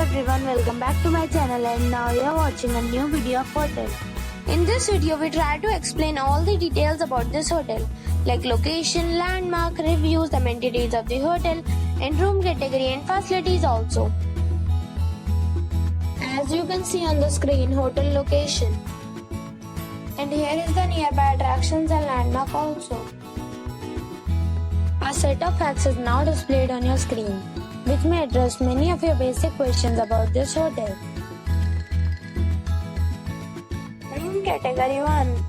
everyone, welcome back to my channel, and now you are watching a new video of hotel. In this video we try to explain all the details about this hotel, like location, landmark, reviews, amenities of the hotel, and room category and facilities also. As you can see on the screen, hotel location. And here is the nearby attractions and landmark also. A set of facts is now displayed on your screen, which may address many of your basic questions about this hotel. Room category 1.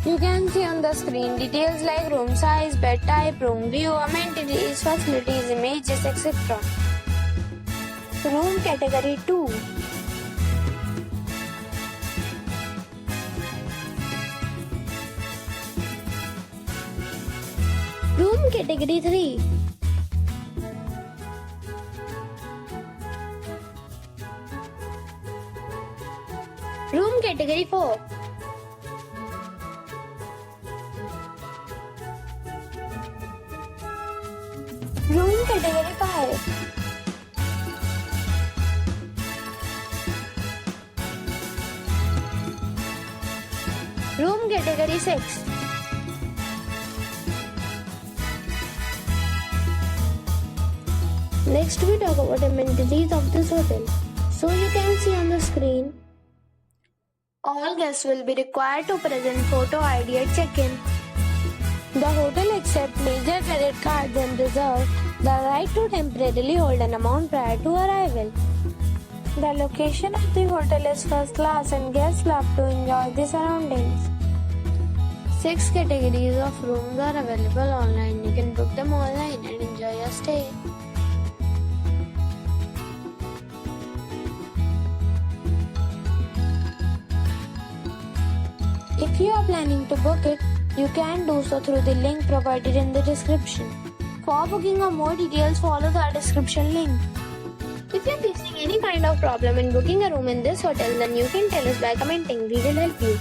You can see on the screen details like room size, bed type, room view, amenities, facilities, images, etc. Room category 2. Room category 3. Room category 4. Room category 5. Room category 6. Next we talk about amenities of this hotel. So you can see on the screen, all guests will be required to present photo ID at check-in. The hotel accepts major credit cards and reserves the right to temporarily hold an amount prior to arrival. The location of the hotel is first class and guests love to enjoy the surroundings. 6 categories of rooms are available online. You can book them online and enjoy your stay. If you are planning to book it, you can do so through the link provided in the description. For booking or more details, follow the description link. If you are facing any kind of problem in booking a room in this hotel, then you can tell us by commenting. We will help you.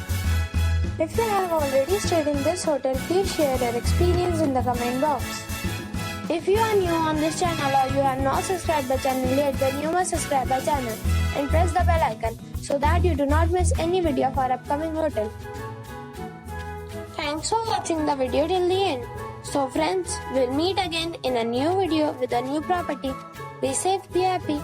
If you have already stayed in this hotel, please share your experience in the comment box. If you are new on this channel or you have not subscribed the channel yet, then you must subscribe the channel and press the bell icon so that you do not miss any video of our upcoming hotel. Thanks for watching the video till the end. So friends, we'll meet again in a new video with a new property. Be safe, be happy.